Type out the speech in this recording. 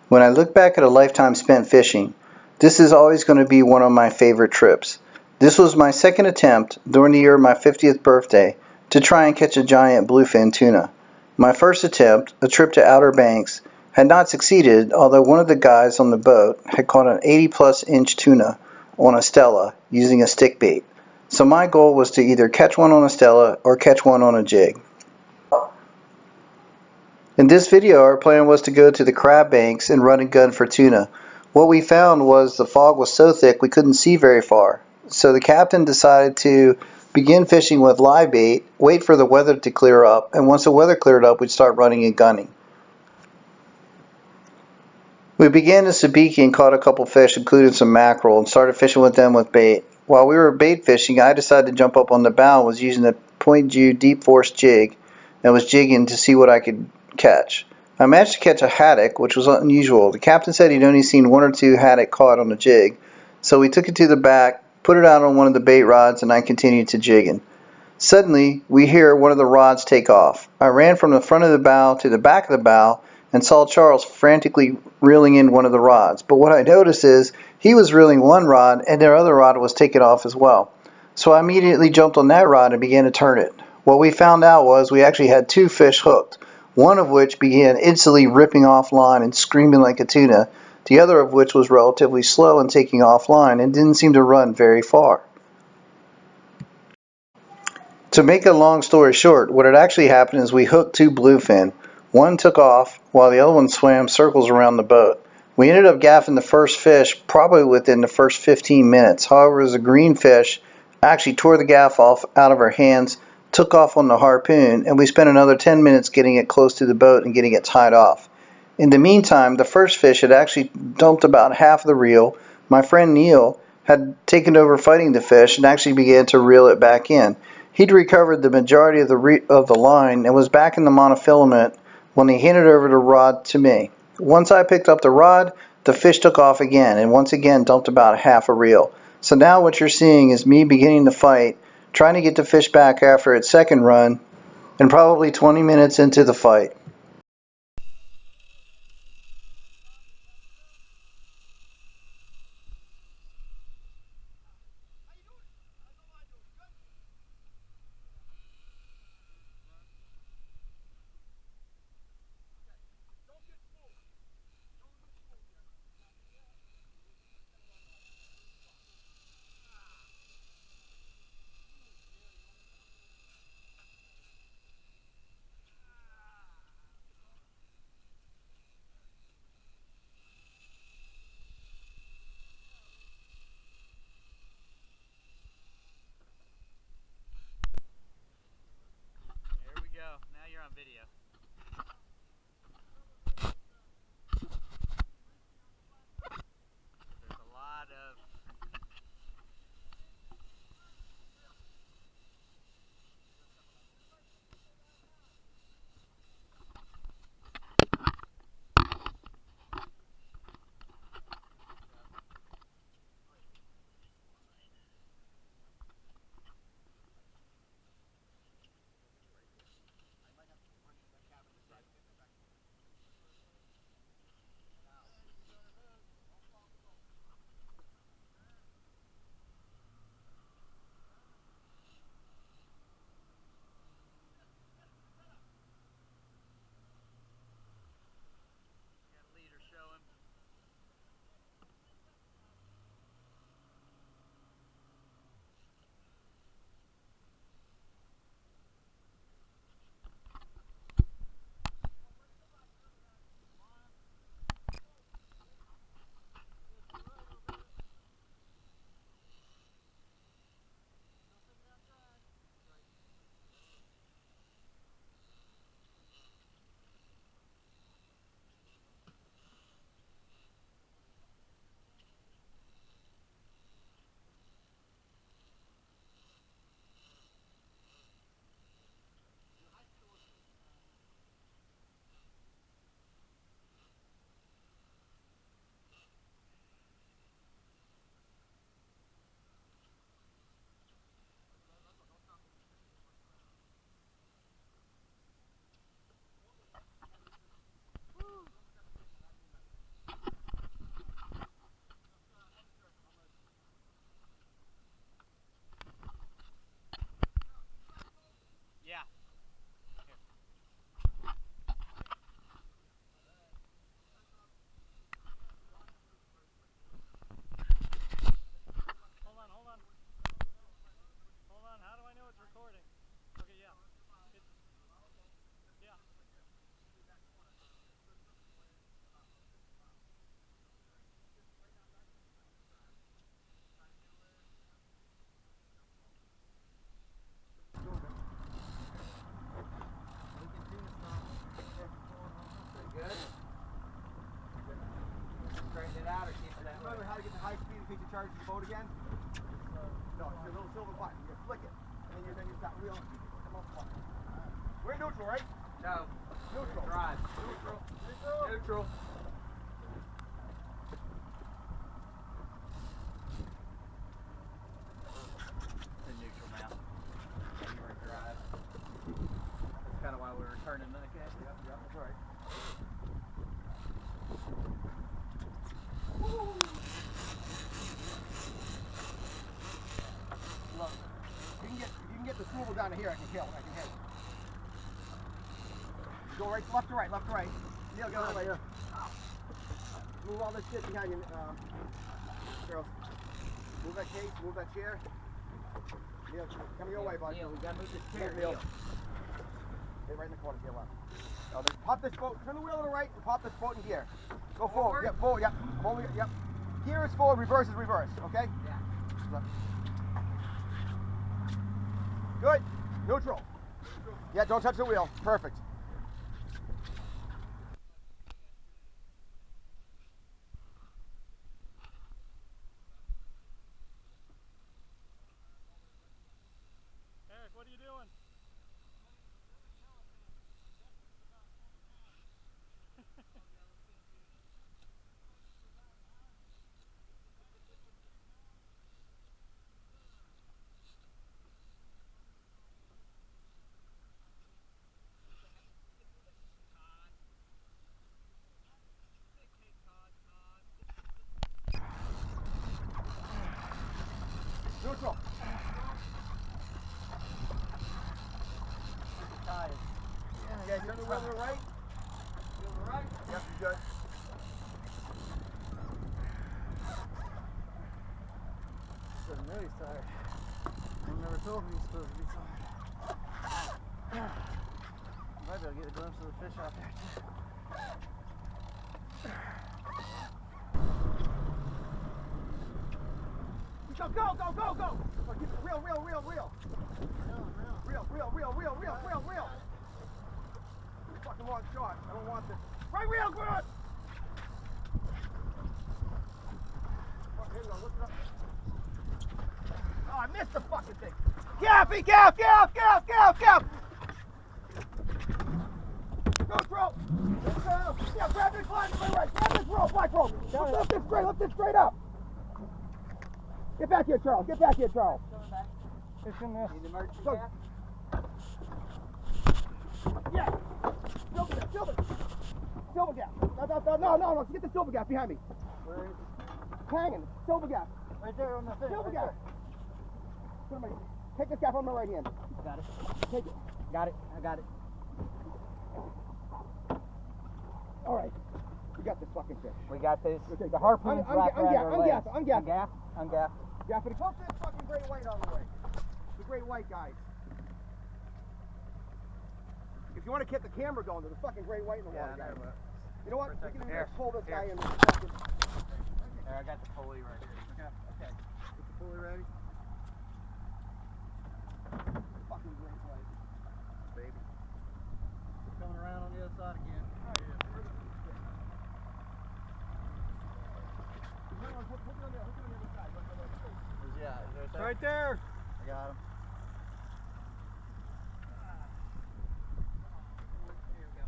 When I look back at a lifetime spent fishing, this is always going to be one of my favorite trips. This was my second attempt during the year of my 50th birthday to try and catch a giant bluefin tuna. My first attempt, a trip to Outer Banks, had not succeeded, although one of the guys on the boat had caught an 80-plus inch tuna on a Stella using a stick bait. So my goal was to either catch one on a Stella or catch one on a jig. In this video, our plan was to go to the crab banks and run and gun for tuna. What we found was the fog was so thick we couldn't see very far. So the captain decided to begin fishing with live bait, wait for the weather to clear up, and once the weather cleared up, we'd start running and gunning. We began in Sabiki and caught a couple fish, including some mackerel, and started fishing with them with bait. While we were bait fishing, I decided to jump up on the bow and was using the point Jew deep force jig and was jigging to see what I could catch. I managed to catch a haddock, which was unusual. The captain said he'd only seen one or two haddock caught on a jig, so we took it to the back, put it out on one of the bait rods, and I continued to jigging. Suddenly, we hear one of the rods take off. I ran from the front of the bow to the back of the bow and saw Charles frantically reeling in one of the rods. But what I noticed is he was reeling one rod and their other rod was taken off as well. So I immediately jumped on that rod and began to turn it. What we found out was we actually had two fish hooked, one of which began instantly ripping off line and screaming like a tuna, the other of which was relatively slow in taking off line and didn't seem to run very far. To make a long story short, what had actually happened is we hooked two bluefin. One took off while the other one swam circles around the boat. We ended up gaffing the first fish probably within the first 15 minutes. However, as a green fish actually tore the gaff off out of our hands, took off on the harpoon, and we spent another 10 minutes getting it close to the boat and getting it tied off. In the meantime, the first fish had actually dumped about half the reel. My friend Neil had taken over fighting the fish and actually began to reel it back in. He'd recovered the majority of the line and was back in the monofilament when he handed over the rod to me. Once I picked up the rod, the fish took off again and once again dumped about half a reel. So now what you're seeing is me beginning to fight, trying to get the fish back after its second run, and probably 20 minutes into the fight. remember how to get to high speed in case you charge the boat again? No, it's a little silver button. You flick it, and then you start wheeling. Come on, come on. We're in neutral, right? No. Neutral. Drive. Neutral. Neutral. In neutral now. You were in drive. That's kind of why we were turning that cat. Yep, that's right. Look, if you can get the swivel down to here, I can hit. You go right, left to right, left to right. Neil, go right here. Move all this shit behind you, girls. Move that case, move that chair. Neil, come your way, bud. Neil, we gotta move this chair. Neil. Hit right in the corner, to your left. Now, pop this boat, turn the wheel to the right and pop this boat in gear. Go forward, yep, forward, yep. Forward, yep. Gear is forward, reverse is reverse, okay? Yeah. Left. Good. Neutral. Yeah, don't touch the wheel. Perfect. Eric, what are you doing? Neutral. Okay, turn the wheel to the right. Wheel to the right. Yep, you're good. I know he's tired. I never told him he's supposed to be tired. Might be able to get a glimpse of the fish out there too. Go! Keep it real. Real. Fucking long shot. I don't want this. Right wheel, good! Here we go, lift it up. Oh, I missed the fucking thing. Gaff! Neutral! Yeah, grab this line to my right. Grab this rope, black rope. Lift this straight up. Get back here, Charles. It's in there. Need emergency Go. gas? Yeah. Silver gap. No. Get the silver gap behind me. Where is Hanging. Silver gap. Right there on the fish. Silver Right gap. Take this gap on my right hand. Got it. Take it. I got it. All right. We got this fucking fish. We got this. Okay. The harpoon's wrapped around our legs. Ungapped. Ungapped. Yeah, but close to this fucking great white on the way. The great white, guys. If you want to get the camera going, there's a fucking great white in the water, guys. You know what? We can Here. pull this guy in. Here, I got the pulley right here. Okay. Get the pulley ready. Fucking great white. baby? Coming around on the other side again. Right there. I got him. Here we go.